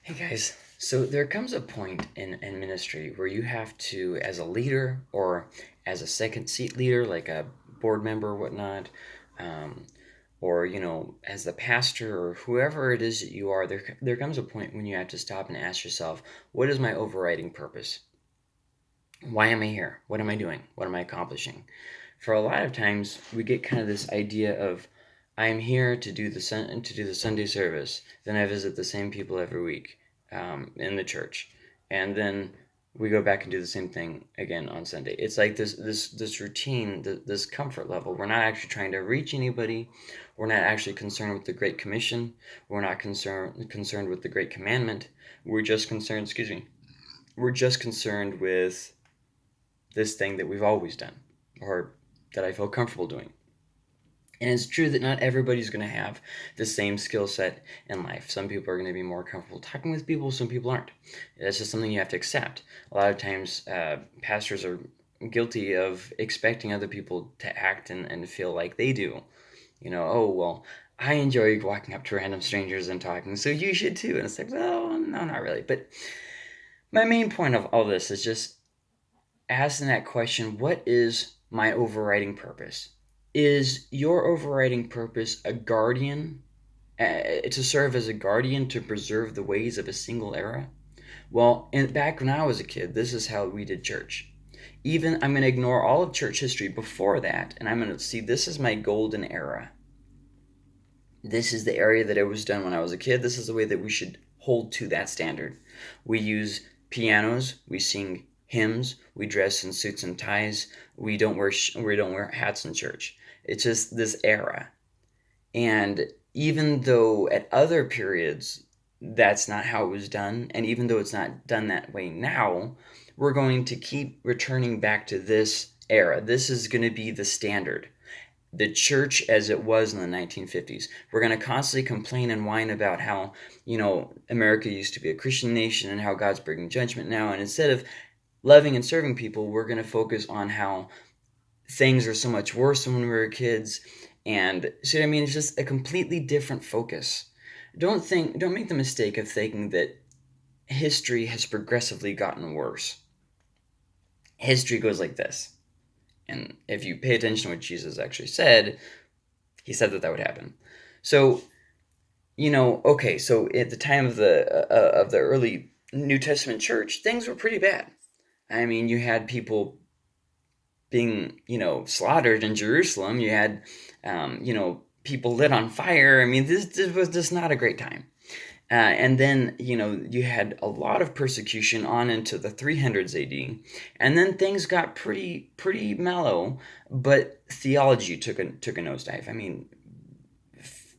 Hey guys, so there comes a point in ministry where you have to, as a leader or as a second seat leader, like a board member or whatnot, um, or as the pastor or whoever it is that you are, there comes a point when you have to stop and ask yourself, what is my overriding purpose? Why am I here? What am I doing? What am I accomplishing? For a lot of times, we get kind of this idea of, I'm here to do the Sunday service. Then I visit the same people every week in the church, and then we go back and do the same thing again on Sunday. It's like this routine, this comfort level. We're not actually trying to reach anybody. We're not actually concerned with the Great Commission. We're not concerned with the Great Commandment. We're just concerned. Excuse me. We're just concerned with this thing that we've always done, or that I feel comfortable doing. And it's true that not everybody's going to have the same skill set in life. Some people are going to be more comfortable talking with people, some people aren't. That's just something you have to accept. A lot of times, pastors are guilty of expecting other people to act and feel like they do. Oh, well, I enjoy walking up to random strangers and talking, so you should too. And it's like, well, no, not really. But my main point of all this is just asking that question, what is my overriding purpose? Is your overriding purpose a guardian, to serve as a guardian to preserve the ways of a single era? Well, back when I was a kid, this is how we did church. Even I'm going to ignore all of church history before that, and I'm going to see this is my golden era. This is the area that it was done when I was a kid. This is the way that we should hold to that standard. We use pianos, we sing hymns, we dress in suits and ties. We don't wear hats in church. It's just this era. And even though at other periods that's not how it was done, and even though it's not done that way now, we're going to keep returning back to this era. This is going to be the standard, the church as it was in the 1950s. We're going to constantly complain and whine about how, America used to be a Christian nation and how God's bringing judgment now. And instead of loving and serving people, we're going to focus on how things are so much worse than when we were kids. And see what I mean? It's just a completely different focus. Don't make the mistake of thinking that history has progressively gotten worse. History goes like this. And if you pay attention to what Jesus actually said, he said that would happen. So, okay, so at the time of the early New Testament church, things were pretty bad. I mean, you had people being, slaughtered in Jerusalem. You had, people lit on fire. I mean, this was just not a great time. And then, you had a lot of persecution on into the 300s AD. And then things got pretty mellow, but theology took a nosedive. I mean,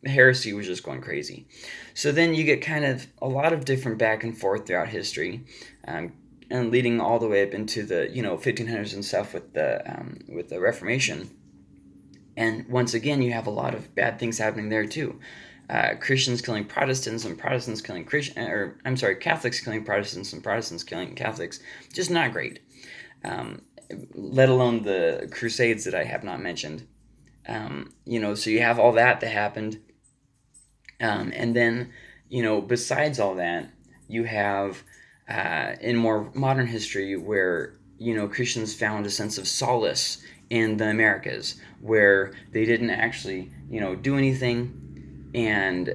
heresy was just going crazy. So then you get kind of a lot of different back and forth throughout history, and leading all the way up into the 1500s and stuff with the Reformation. And once again, you have a lot of bad things happening there too. Christians killing Protestants and Protestants killing Catholics killing Protestants and Protestants killing Catholics. Just not great. Um, let alone the Crusades that I have not mentioned. So you have all that happened. And then, besides all that, you have in more modern history where, Christians found a sense of solace in the Americas, where they didn't actually, do anything. And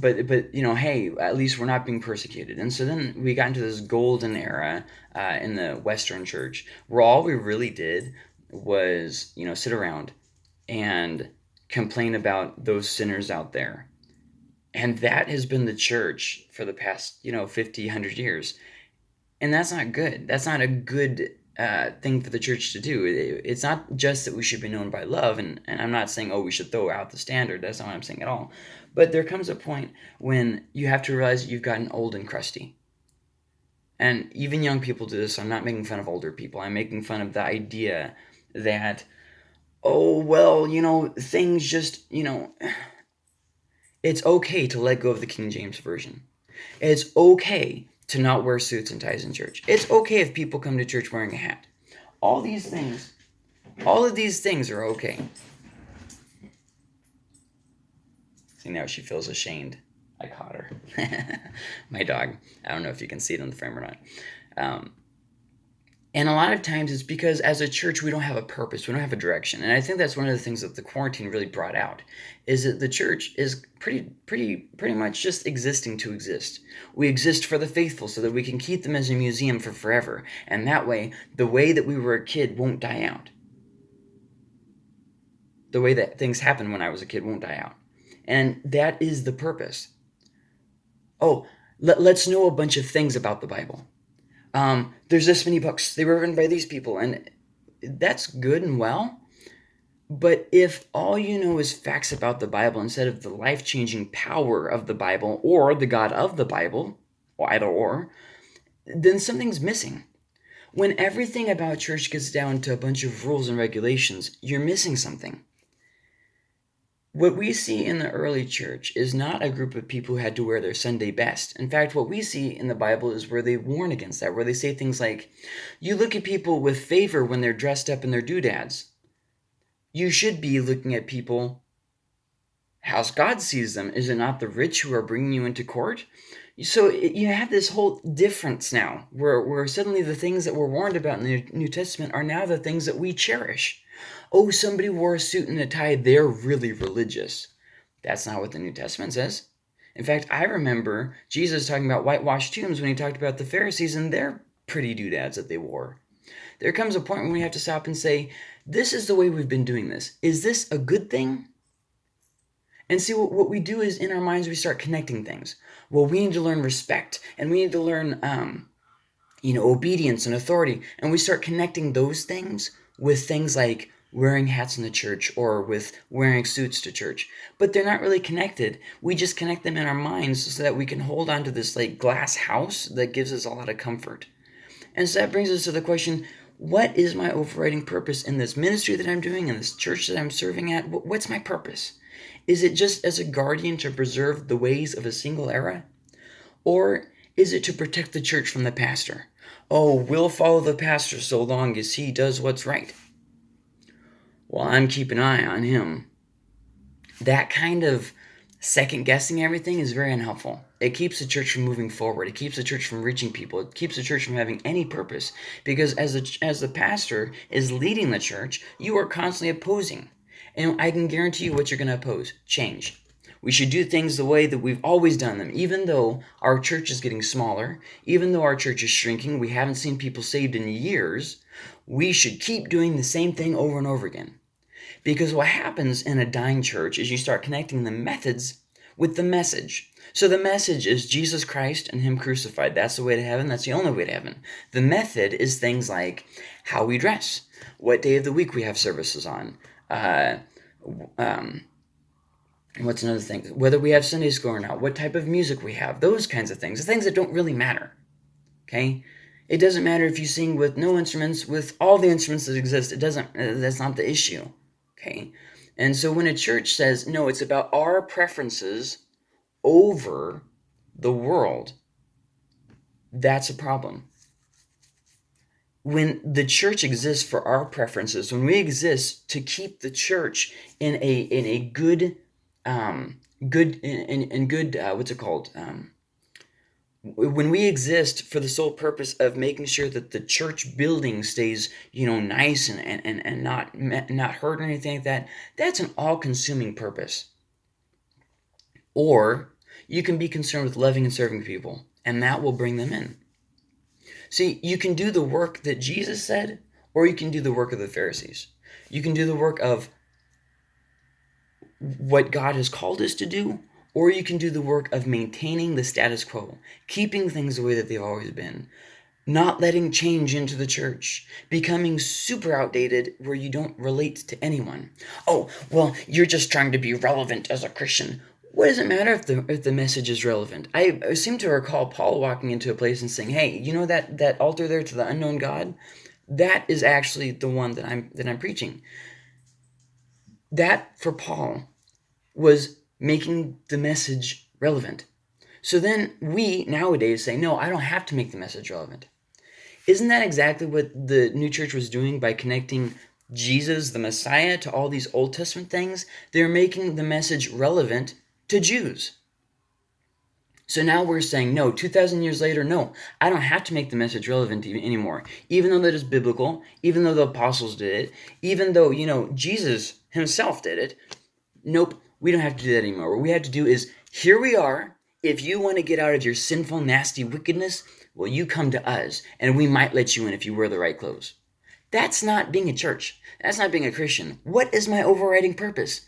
but hey, at least we're not being persecuted. And so then we got into this golden era in the Western Church, where all we really did was, sit around and complain about those sinners out there. And that has been the church for the past 50 100 years. And that's not good. That's not a good thing for the church to do. It's not just that we should be known by love, and I'm not saying, oh, we should throw out the standard. That's not what I'm saying at all. But there comes a point when you have to realize that you've gotten old and crusty. And even young people do this. So I'm not making fun of older people. I'm making fun of the idea that, oh, well, things just, it's okay to let go of the King James Version. It's okay to not wear suits and ties in church. It's okay if people come to church wearing a hat. All these things, all of these things are okay. See, now she feels ashamed. I caught her. My dog. I don't know if you can see it on the frame or not. Um, and a lot of times it's because as a church we don't have a purpose, we don't have a direction. And I think that's one of the things that the quarantine really brought out is that the church is pretty much just existing to exist. We exist for the faithful so that we can keep them as a museum for forever. And that way that we were a kid won't die out. The way that things happened when I was a kid won't die out. And that is the purpose. Oh, let's know a bunch of things about the Bible. There's this many books. They were written by these people, and that's good and well. But if all you know is facts about the Bible instead of the life-changing power of the Bible or the God of the Bible, or either or, then something's missing. When everything about church gets down to a bunch of rules and regulations, you're missing something. What we see in the early church is not a group of people who had to wear their Sunday best. In fact, what we see in the Bible is where they warn against that, where they say things like, you look at people with favor when they're dressed up in their doodads. You should be looking at people how God sees them. Is it not the rich who are bringing you into court? So you have this whole difference now, where suddenly the things that we're warned about in the New Testament are now the things that we cherish. Oh, somebody wore a suit and a tie, they're really religious. That's not what the New Testament says. In fact, I remember Jesus talking about whitewashed tombs when he talked about the Pharisees and their pretty doodads that they wore. There comes a point when we have to stop and say, this is the way we've been doing this. Is this a good thing? And see, what we do is in our minds we start connecting things. Well, we need to learn respect, and we need to learn obedience and authority. And we start connecting those things with things like wearing hats in the church or with wearing suits to church. But they're not really connected. We just connect them in our minds so that we can hold on to this like glass house that gives us a lot of comfort. And so that brings us to the question, what is my overriding purpose in this ministry that I'm doing, in this church that I'm serving at? What's my purpose? Is it just as a guardian to preserve the ways of a single era? Or is it to protect the church from the pastor? Oh, we'll follow the pastor so long as he does what's right. Well, I'm keeping an eye on him. That kind of second guessing everything is very unhelpful. It keeps the church from moving forward. It keeps the church from reaching people. It keeps the church from having any purpose. Because as the pastor is leading the church, you are constantly opposing. And I can guarantee you what you're going to oppose. Change. We should do things the way that we've always done them. Even though our church is getting smaller, even though our church is shrinking, we haven't seen people saved in years, we should keep doing the same thing over and over again. Because what happens in a dying church is you start connecting the methods with the message. So the message is Jesus Christ and Him crucified. That's the way to heaven. That's the only way to heaven. The method is things like how we dress, what day of the week we have services on, what's another thing? Whether we have Sunday school or not, what type of music we have, those kinds of things. The things that don't really matter. Okay? It doesn't matter if you sing with no instruments, with all the instruments that exist. That's not the issue. Okay? And so when a church says, no, it's about our preferences over the world, that's a problem. When the church exists for our preferences, when we exist to keep the church in a good when we exist for the sole purpose of making sure that the church building stays, nice and not hurt or anything like that, that's an all-consuming purpose. Or you can be concerned with loving and serving people, and that will bring them in. See, you can do the work that Jesus said, or you can do the work of the Pharisees. You can do the work of what God has called us to do, or you can do the work of maintaining the status quo, keeping things the way that they've always been, not letting change into the church, becoming super outdated where you don't relate to anyone. Oh, well, you're just trying to be relevant as a Christian. What does it matter if the message is relevant? I seem to recall Paul walking into a place and saying, hey, you know that altar there to the unknown God? That is actually the one that I'm preaching. That, for Paul, was making the message relevant. So then we nowadays say, no, I don't have to make the message relevant. Isn't that exactly what the new church was doing by connecting Jesus, the Messiah, to all these Old Testament things? They're making the message relevant to Jews. So now we're saying, no, 2,000 years later, no, I don't have to make the message relevant anymore. Even though that is biblical, even though the apostles did it, even though, Jesus himself did it, nope, we don't have to do that anymore. What we have to do is, here we are. If you want to get out of your sinful, nasty wickedness, well, you come to us, and we might let you in if you wear the right clothes. That's not being a church. That's not being a Christian. What is my overriding purpose?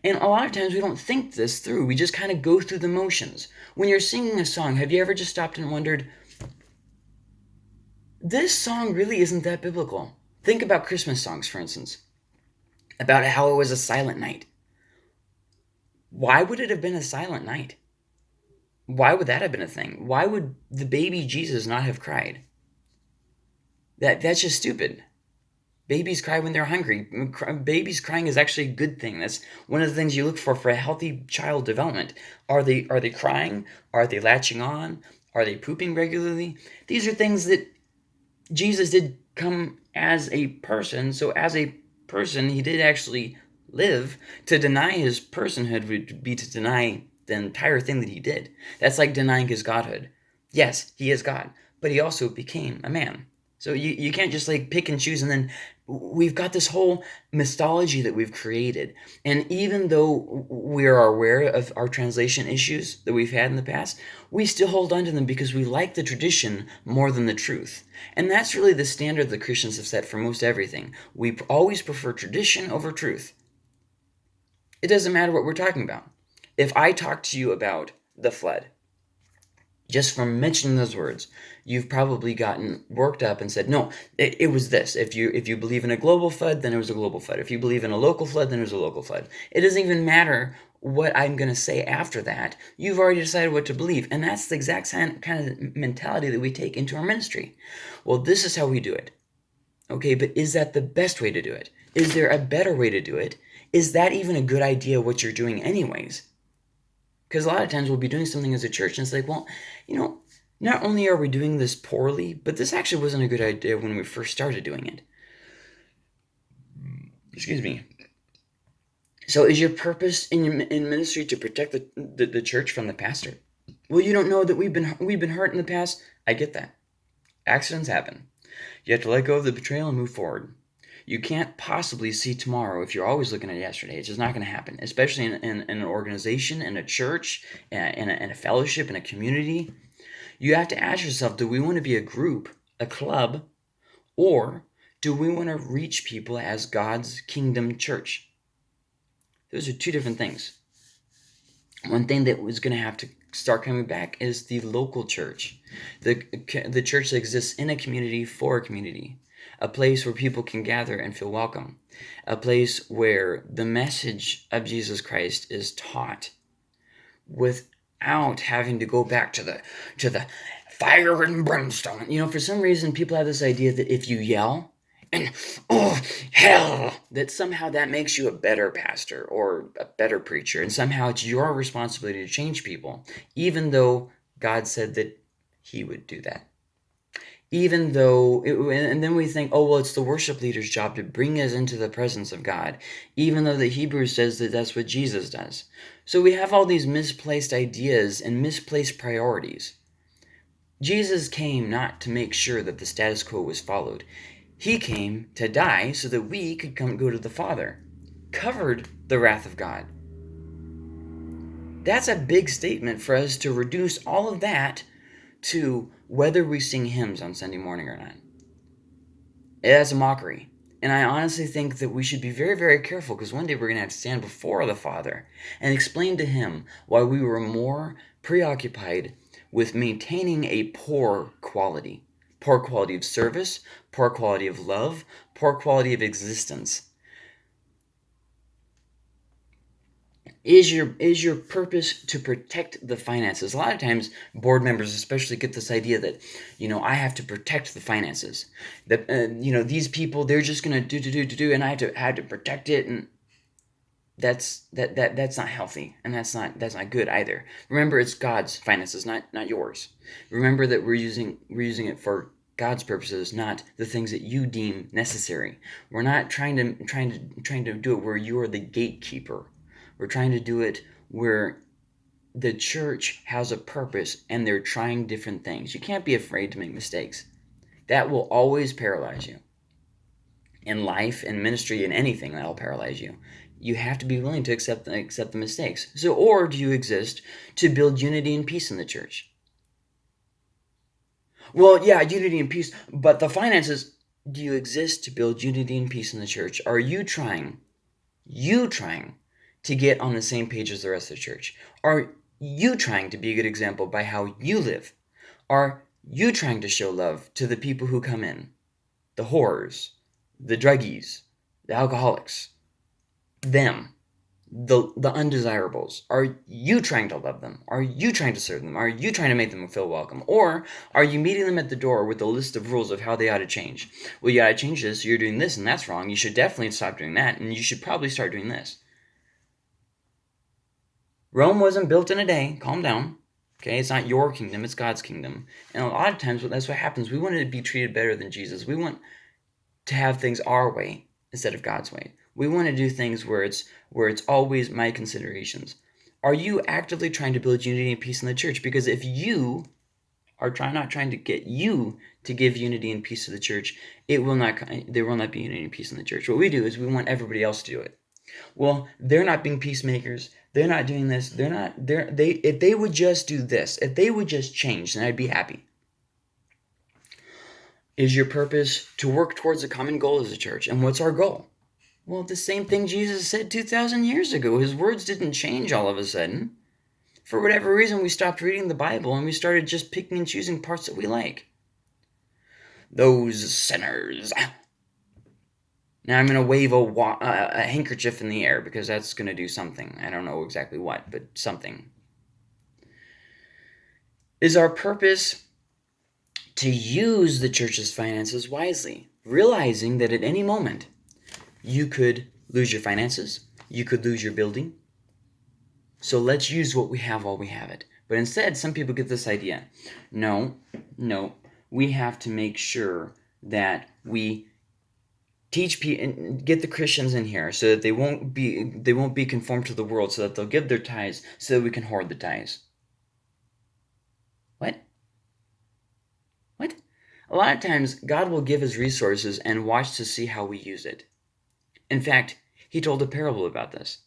And a lot of times we don't think this through. We just kind of go through the motions. When you're singing a song, have you ever just stopped and wondered, this song really isn't that biblical? Think about Christmas songs, for instance, about how it was a silent night. Why would it have been a silent night? Why would that have been a thing? Why would the baby Jesus not have cried? That's just stupid. Babies cry when they're hungry. Babies crying is actually a good thing. That's one of the things you look for a healthy child development. Are they crying? Are they latching on? Are they pooping regularly? These are things that Jesus did come as a person. So as a person, he did actually live. To deny his personhood would be to deny the entire thing that he did. That's like denying his godhood. Yes, he is God, but he also became a man. So you can't just like pick and choose, and then we've got this whole mythology that we've created. And even though we are aware of our translation issues that we've had in the past, we still hold on to them because we like the tradition more than the truth. And that's really the standard the Christians have set for most everything. We always prefer tradition over truth. It doesn't matter what we're talking about. If I talk to you about the flood, just from mentioning those words, you've probably gotten worked up and said, no, it was this. If you believe in a global flood, then it was a global flood. If you believe in a local flood, then it was a local flood. It doesn't even matter what I'm going to say after that. You've already decided what to believe. And that's the exact kind of mentality that we take into our ministry. Well, this is how we do it. Okay, but is that the best way to do it? Is there a better way to do it? Is that even a good idea what you're doing anyways? Because a lot of times we'll be doing something as a church and it's like, well, not only are we doing this poorly, but this actually wasn't a good idea when we first started doing it. Excuse me. So is your purpose in ministry to protect the church from the pastor? Well, you don't know that we've been hurt in the past. I get that. Accidents happen. You have to let go of the betrayal and move forward. You can't possibly see tomorrow if you're always looking at yesterday. It's just not going to happen, especially in an organization, in a church, in a fellowship, in a community. You have to ask yourself, do we want to be a group, a club, or do we want to reach people as God's kingdom church? Those are two different things. One thing that was going to have to start coming back is the local church, the church that exists in a community for a community. A place where people can gather and feel welcome. A place where the message of Jesus Christ is taught without having to go back to the fire and brimstone. For some reason, people have this idea that if you yell and, oh, hell, that somehow that makes you a better pastor or a better preacher. And somehow it's your responsibility to change people, even though God said that he would do that. Even though, and then we think, oh, well, it's the worship leader's job to bring us into the presence of God, even though the Hebrew says that that's what Jesus does. So we have all these misplaced ideas and misplaced priorities. Jesus came not to make sure that the status quo was followed. He came to die so that we could go to the Father, covered the wrath of God. That's a big statement for us to reduce all of that to whether we sing hymns on Sunday morning or not. That's a mockery. And I honestly think that we should be very, very careful, because one day we're going to have to stand before the Father and explain to him why we were more preoccupied with maintaining a poor quality of service, poor quality of love, poor quality of existence. Is your purpose to protect the finances? A lot of times board members especially get this idea that, I have to protect the finances. That, these people, they're just going to do, and I have to protect it. And that's not healthy. And that's not good either. Remember, it's God's finances, not yours. Remember that we're using it for God's purposes, not the things that you deem necessary. We're not trying to do it where you are the gatekeeper. We're trying to do it where the church has a purpose and they're trying different things. You can't be afraid to make mistakes. That will always paralyze you. In life, in ministry, in anything, that'll paralyze you. You have to be willing to accept the mistakes. So, or do you exist to build unity and peace in the church? Well, yeah, unity and peace, but the finances, do you exist to build unity and peace in the church? Are you trying to get on the same page as the rest of the church? Are you trying to be a good example by how you live? Are you trying to show love to the people who come in? The whores, the druggies, the alcoholics, them, the undesirables. Are you trying to love them? Are you trying to serve them? Are you trying to make them feel welcome? Or are you meeting them at the door with a list of rules of how they ought to change? Well, you ought to change this, you're doing this, and that's wrong. You should definitely stop doing that, and you should probably start doing this. Rome wasn't built in a day. Calm down. Okay, it's not your kingdom, it's God's kingdom. And a lot of times that's what happens. We want to be treated better than Jesus. We want to have things our way instead of God's way. We want to do things where it's always my considerations. Are you actively trying to build unity and peace in the church? Because if you are not trying to get you to give unity and peace to the church, there will not be unity and peace in the church. What we do is we want everybody else to do it. Well, they're not being peacemakers. They're not doing this. If they would just do this, if they would just change, then I'd be happy. Is your purpose to work towards a common goal as a church? And what's our goal? Well, the same thing Jesus said 2,000 years ago. His words didn't change all of a sudden. For whatever reason, we stopped reading the Bible and we started just picking and choosing parts that we like. Those sinners. Now I'm going to wave a handkerchief in the air because that's going to do something. I don't know exactly what, but something. Is our purpose to use the church's finances wisely, realizing that at any moment you could lose your finances, you could lose your building. So let's use what we have while we have it. But instead, some people get this idea. No, we have to make sure that we teach people and get the Christians in here so that they won't be conformed to the world, so that they'll give their tithes so that we can hoard the tithes. What? A lot of times, God will give his resources and watch to see how we use it. In fact, he told a parable about this.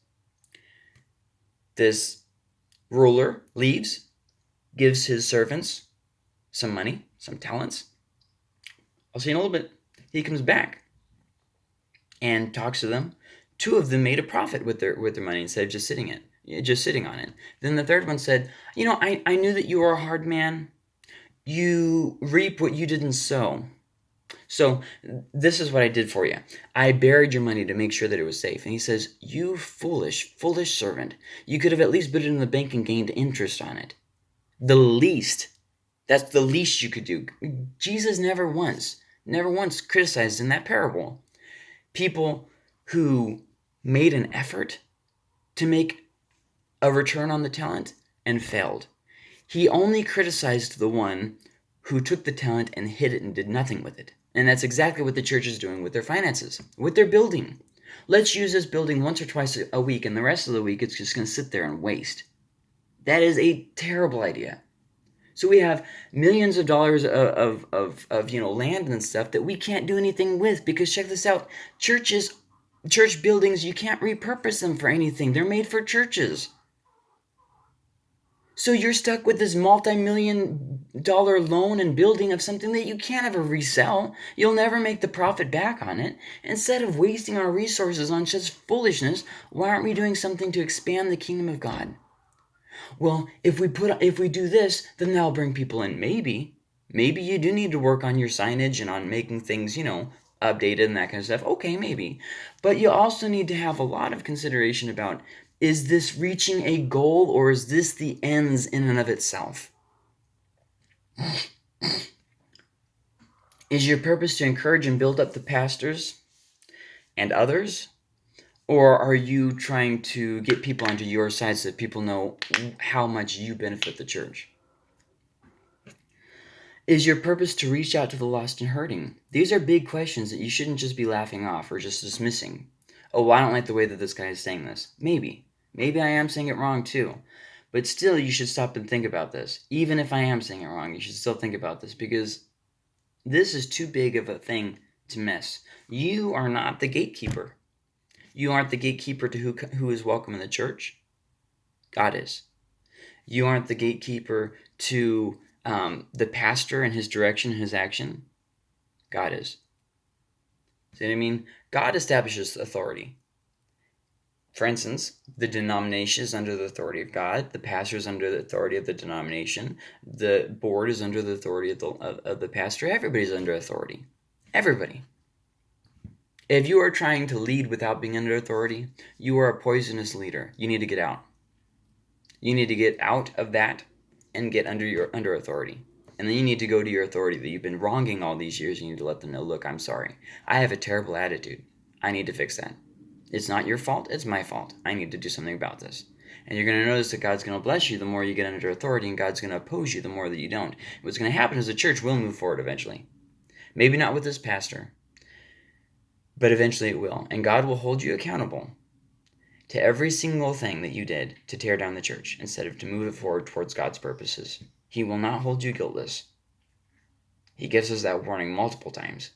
This ruler leaves, gives his servants some money, some talents. I'll see in a little bit. He comes back and talks to them. 2 of them made a profit with their money instead of just sitting on it. Then the third one said, I knew that you were a hard man. You reap what you didn't sow. So this is what I did for you. I buried your money to make sure that it was safe. And he says, you foolish servant. You could have at least put it in the bank and gained interest on it. That's the least you could do. Jesus never once criticized in that parable people who made an effort to make a return on the talent and failed. He only criticized the one who took the talent and hid it and did nothing with it. And that's exactly what the church is doing with their finances, with their building. Let's use this building once or twice a week, and the rest of the week it's just going to sit there and waste. That is a terrible idea. So we have millions of dollars of land and stuff that we can't do anything with, because check this out, church buildings, you can't repurpose them for anything. They're made for churches. So you're stuck with this multi-million-dollar loan and building of something that you can't ever resell. You'll never make the profit back on it. Instead of wasting our resources on such foolishness, why aren't we doing something to expand the kingdom of God? Well, if we do this, then that'll bring people in. Maybe you do need to work on your signage and on making things, updated and that kind of stuff. Okay, maybe. But you also need to have a lot of consideration about, is this reaching a goal, or is this the ends in and of itself? Is your purpose to encourage and build up the pastors and others? Or are you trying to get people onto your side so that people know how much you benefit the church? Is your purpose to reach out to the lost and hurting? These are big questions that you shouldn't just be laughing off or just dismissing. Oh, well, I don't like the way that this guy is saying this. Maybe I am saying it wrong too. But still, you should stop and think about this. Even if I am saying it wrong, you should still think about this, because this is too big of a thing to miss. You are not the gatekeeper. You aren't the gatekeeper to who is welcome in the church. God is. You aren't the gatekeeper to the pastor and his direction and his action. God is. See what I mean? God establishes authority. For instance, the denomination is under the authority of God. The pastor is under the authority of the denomination. The board is under the authority of the pastor. Everybody's under authority. Everybody. If you are trying to lead without being under authority, you are a poisonous leader. You need to get out. You need to get out of that and get under authority. And then you need to go to your authority that you've been wronging all these years. You need to let them know, look, I'm sorry. I have a terrible attitude. I need to fix that. It's not your fault. It's my fault. I need to do something about this. And you're going to notice that God's going to bless you the more you get under authority, and God's going to oppose you the more that you don't. What's going to happen is the church will move forward eventually. Maybe not with this pastor, but eventually it will. And God will hold you accountable to every single thing that you did to tear down the church instead of to move it forward towards God's purposes. He will not hold you guiltless. He gives us that warning multiple times.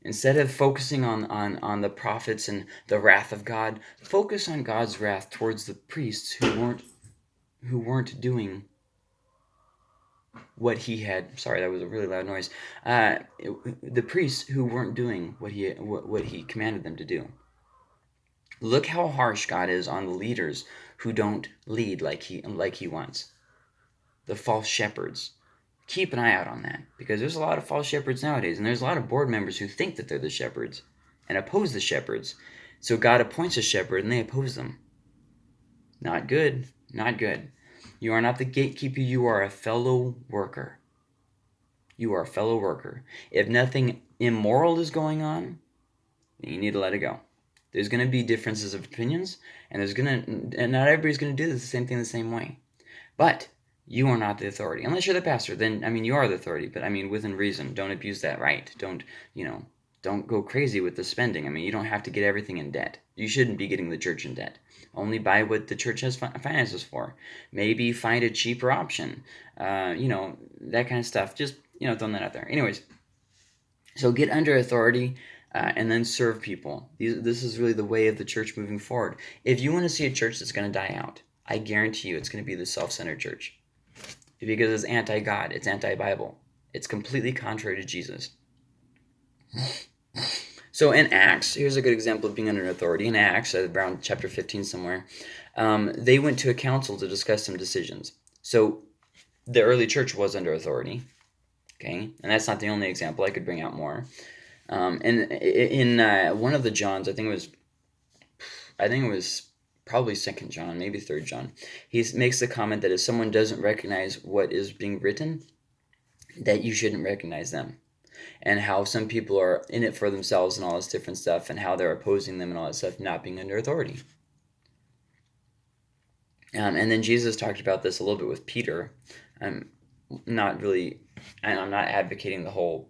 Instead of focusing on the prophets and the wrath of God, focus on God's wrath towards the priests who weren't doing what he had. Sorry, that was a really loud noise. The priests who weren't doing what he commanded them to do. Look how harsh God is on the leaders who don't lead like he wants. The false shepherds. Keep an eye out on that, because there's a lot of false shepherds nowadays, and there's a lot of board members who think that they're the shepherds and oppose the shepherds. So God appoints a shepherd and they oppose them. Not good. Not good. You are not the gatekeeper. You are a fellow worker. You are a fellow worker. If nothing immoral is going on, then you need to let it go. There's going to be differences of opinions, and not everybody's going to do the same thing the same way. But you are not the authority. Unless you're the pastor, then, you are the authority. But, within reason. Don't abuse that right. Don't go crazy with the spending. You don't have to get everything in debt. You shouldn't be getting the church in debt. Only buy what the church has finances for. Maybe find a cheaper option. That kind of stuff. Just, throwing that out there. Anyways, so get under authority and then serve people. This is really the way of the church moving forward. If you want to see a church that's going to die out, I guarantee you it's going to be the self-centered church. Because it's anti-God, it's anti-Bible. It's completely contrary to Jesus. So in Acts, here's a good example of being under authority. In Acts, around chapter 15 somewhere, they went to a council to discuss some decisions. So the early church was under authority. Okay, and that's not the only example. I could bring out more. And in one of the Johns, I think it was probably 2nd John, maybe 3rd John, he makes the comment that if someone doesn't recognize what is being written, that you shouldn't recognize them. And how some people are in it for themselves and all this different stuff, and how they're opposing them and all that stuff, not being under authority. And then Jesus talked about this a little bit with Peter. I'm not advocating the whole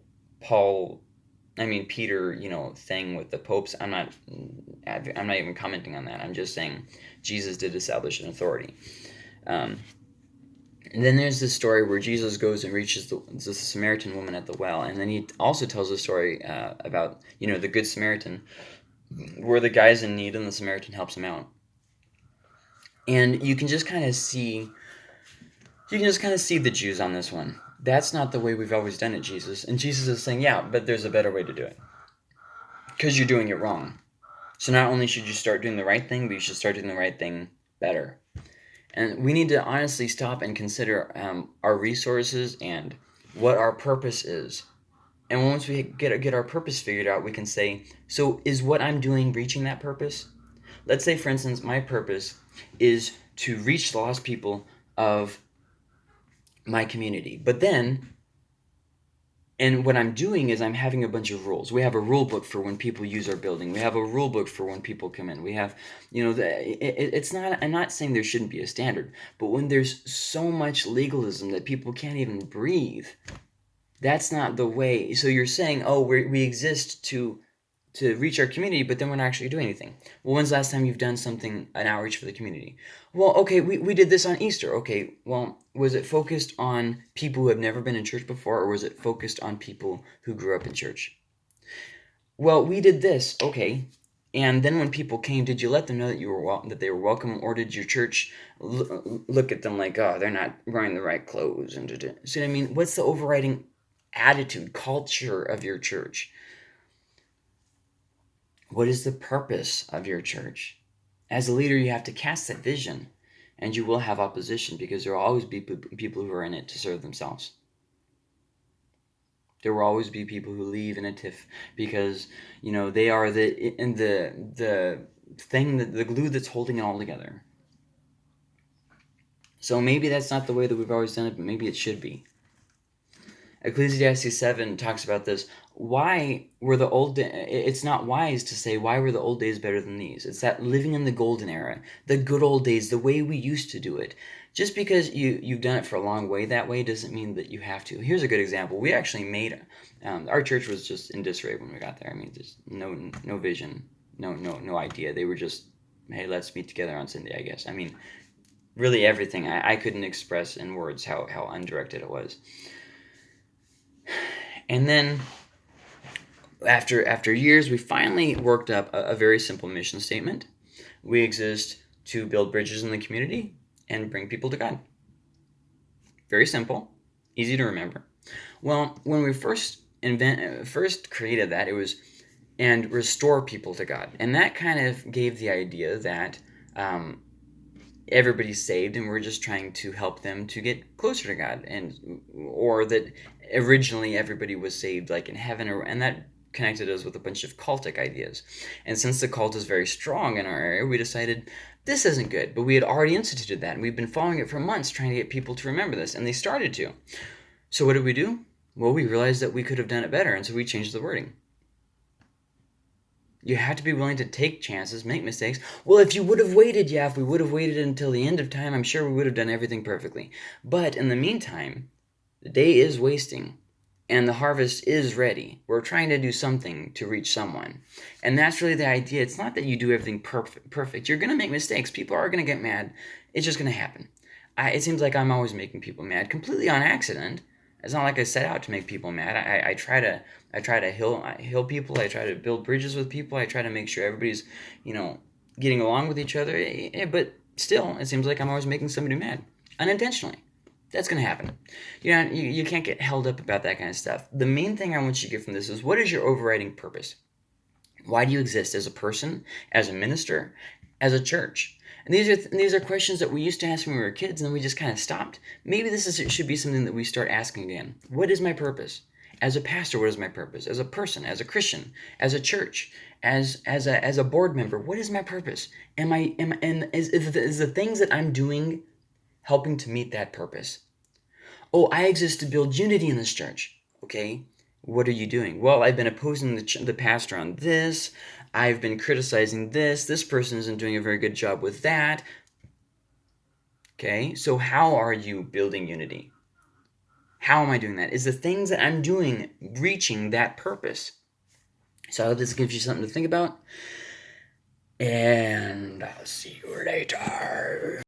Peter, thing with the popes. I'm not even commenting on that. I'm just saying Jesus did establish an authority. And then there's this story where Jesus goes and reaches the Samaritan woman at the well, and then he also tells a story about the Good Samaritan, where the guy's in need and the Samaritan helps him out. And you can just kind of see the Jews on this one. That's not the way we've always done it, Jesus. And Jesus is saying, yeah, but there's a better way to do it. Because you're doing it wrong. So not only should you start doing the right thing, but you should start doing the right thing better. And we need to honestly stop and consider our resources and what our purpose is. And once we get our purpose figured out, we can say, so is what I'm doing reaching that purpose? Let's say, for instance, my purpose is to reach the lost people of my community. But then, and what I'm doing is I'm having a bunch of rules. We have a rule book for when people use our building. We have a rule book for when people come in. We have, it's not, I'm not saying there shouldn't be a standard, but when there's so much legalism that people can't even breathe, that's not the way. So you're saying, we exist to to reach our community, but then we're not actually doing anything. Well, when's the last time you've done something, an outreach for the community? Well, okay, we did this on Easter. Okay, well, was it focused on people who have never been in church before, or was it focused on people who grew up in church? Well, we did this. Okay, and then when people came, did you let them know that you were that they were welcome, or did your church look at them like, oh, they're not wearing the right clothes? And see what I mean? What's the overriding attitude, culture of your church? What is the purpose of your church? As a leader, you have to cast that vision, and you will have opposition because there will always be people who are in it to serve themselves. There will always be people who leave in a tiff because they are the thing, that the glue that's holding it all together. So maybe that's not the way that we've always done it, but maybe it should be. Ecclesiastes 7 talks about this. Why were the old it's not wise to say, why were the old days better than these? It's that living in the golden era, the good old days, the way we used to do it. Just because you've done it for a long way that way doesn't mean that you have to. Here's a good example. We actually made our church was just in disarray when we got there. I mean, there's no vision, no idea. They were just, hey, let's meet together on Sunday, I guess. I mean, really everything. I couldn't express in words how undirected it was. And then after years, we finally worked up a very simple mission statement. We exist to build bridges in the community and bring people to God. Very simple, easy to remember. Well, when we first created that, it was and restore people to God, and that kind of gave the idea that everybody's saved and we're just trying to help them to get closer to God, or that originally everybody was saved like in heaven, and that connected us with a bunch of cultic ideas. And since the cult is very strong in our area, we decided this isn't good, but we had already instituted that, and we've been following it for months trying to get people to remember this, and they started to. So what did we do? Well, we realized that we could have done it better, and so we changed the wording. You have to be willing to take chances, make mistakes. Well, if you would have waited, if we would have waited until the end of time, I'm sure we would have done everything perfectly. But in the meantime, the day is wasting, and the harvest is ready. We're trying to do something to reach someone. And that's really the idea. It's not that you do everything perfect. You're going to make mistakes. People are going to get mad. It's just going to happen. It seems like I'm always making people mad, completely on accident. It's not like I set out to make people mad. I try to heal people. I try to build bridges with people. I try to make sure everybody's, getting along with each other. But still, it seems like I'm always making somebody mad, unintentionally. That's going to happen. You can't get held up about that kind of stuff. The main thing I want you to get from this is, what is your overriding purpose? Why do you exist as a person, as a minister, as a church? And these are questions that we used to ask when we were kids, and then we just kind of stopped. Maybe should be something that we start asking again. What is my purpose? As a pastor, what is my purpose? As a person, as a Christian, as a church, as a board member, what is my purpose? Is the things that I'm doing helping to meet that purpose? Oh, I exist to build unity in this church. Okay, what are you doing? Well, I've been opposing the pastor on this. I've been criticizing this. This person isn't doing a very good job with that. Okay, so how are you building unity? How am I doing that? Is the things that I'm doing reaching that purpose? So I hope this gives you something to think about. And I'll see you later.